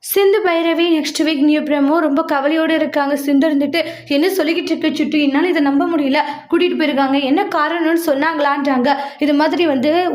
சிந்து Bhairavi next week new promo ரொம்ப கவலையோடு இருக்காங்க. சிந்து இருந்துட்டு என்ன சொல்லிக்கிட்டு இருக்க சுட்டு, என்னால் இதை நம்ப முடியல, கூட்டிகிட்டு போயிருக்காங்க, என்ன காரணம்னு சொன்னாங்களான்றாங்க. இது மாதிரி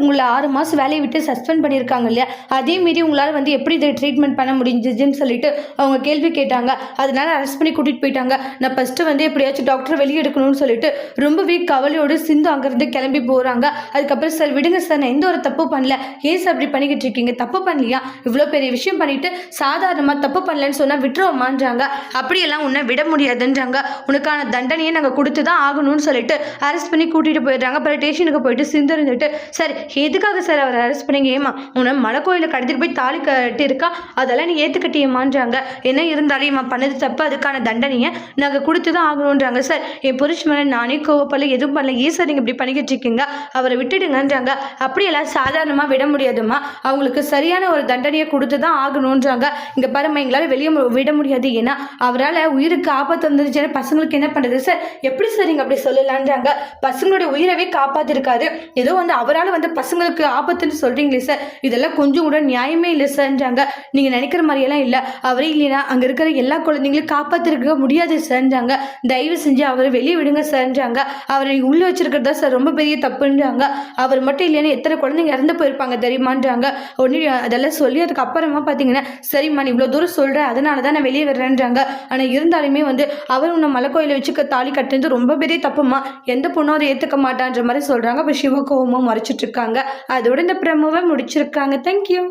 உங்களை 6 மாதம் வேலையை விட்டு சஸ்பெண்ட் பண்ணியிருக்காங்க இல்லையா, அதே மாரி உங்களால் எப்படி இதை ட்ரீட்மெண்ட் பண்ண முடிஞ்சுன்னு சொல்லிட்டு அவங்க கேள்வி கேட்டாங்க. அதனால அரெஸ்ட் பண்ணி கூட்டிகிட்டு போயிட்டாங்க. நான் ஃபஸ்ட்டு எப்படியாச்சும் டாக்டர் வெளியே எடுக்கணும்னு சொல்லிட்டு ரொம்பவே கவலையோடு சிந்து அங்கேருந்து கிளம்பி போகிறாங்க. அதுக்கப்புறம் சார் விடுங்க சார், நான் எந்த ஒரு தப்பு பண்ணல, ஏன் சார் அப்படி பண்ணிக்கிட்டு இருக்கீங்க, தப்பு பண்ணலையா, இவ்வளோ பெரிய விஷயம் பண்ணிட்டு சாதாரணமாக தப்பு பண்ணலன்னு சொன்னால் விட்டுருவோமான்றாங்க. அப்படியெல்லாம் உன்னை விட முடியாதுன்றாங்க. உனக்கான தண்டனையை நாங்கள் கொடுத்து தான் ஆகணும்னு சொல்லிட்டு அரெஸ்ட் பண்ணி கூட்டிகிட்டு போயிடுறாங்க. அப்புறம் ஸ்டேஷனுக்கு போயிட்டு சிந்து இருந்துட்டு, சார் எதுக்காக சார் அவரை அரெஸ்ட் பண்ணீங்க, ஏமா உன்னை மலை கோயிலில் கடத்திட்டு போய் தாலி கட்டியிருக்கா, அதெல்லாம் நீ ஏற்றுக்கட்டியமான்றாங்க. என்ன இருந்தாலும் இம்மா பண்ணது தப்பு, அதுக்கான தண்டனையை நாங்கள் கொடுத்து தான் ஆகணுன்றாங்க. சார் என் புருஷ மேலே நானே கோவப்படல, எதுவும் பண்ணல, ஏன் சார் நீங்கள் இப்படி பண்ணிக்கிட்டு இருக்கீங்க, அவரை விட்டுடுங்கன்றாங்க. அப்படியெல்லாம் சாதாரணமாக விட முடியாதுமா, அவங்களுக்கு சரியான ஒரு தண்டனையை கொடுத்து தான் ஆகணுன்றாங்க. இங்கே பாருமா, எங்களால் வெளியே விட முடியாது, ஏன்னா அவரால் உயிருக்கு ஆபத்து வந்துருச்சுன்னா பசங்களுக்கு என்ன பண்ணுறது சார், எப்படி சார் நீங்கள் அப்படி சொல்லலான்றாங்க. பசங்களுடைய உயிரவே காப்பாற்றிருக்காரு, ஏதோ அவரால் பசங்களுக்கு ஆபத்துன்னு சொல்கிறீங்களே சார், இதெல்லாம் கொஞ்சம் கூட நியாயமே இல்லை சார்ன்றாங்க. நீங்கள் நினைக்கிற மாதிரியெல்லாம் இல்லை, அவரே இல்லைன்னா அங்கே இருக்கிற எல்லா குழந்தைங்களையும் காப்பாற்றிருக்க முடியாது சார்ன்றாங்க. தயவு செஞ்சு அவரை வெளியே விடுங்க சார்ன்றாங்க. அவரை உள்ளே வச்சிருக்கிறதா சார் ரொம்ப பெரிய தப்புன்றாங்க. அவர் மட்டும் இல்லைன்னா எத்தனை குழந்தைங்க இறந்து போயிருப்பாங்க தெரியுமான்றாங்க. ஒன்று அதெல்லாம் சொல்லி அதுக்கப்புறமா பார்த்தீங்கன்னா, சரிம்மா நீ இவ்வளோ தூரம் சொல்கிற, அதனால தான் நான் வெளியே வர்றேன்றாங்க. ஆனால் இருந்தாலுமே அவர் உன்னை மலை கோயிலை வச்சு தாலி கட்டுறது ரொம்ப பெரிய தப்புமா, எந்த பொண்ணும் அதை ஏற்றுக்க மாட்டான்ற மாதிரி சொல்கிறாங்க. இப்போ சிவகோவமும் மறைச்சிட்டு இருக்காங்க. அதோட இந்த பிரமோவை முடிச்சிருக்காங்க. தேங்க்யூ.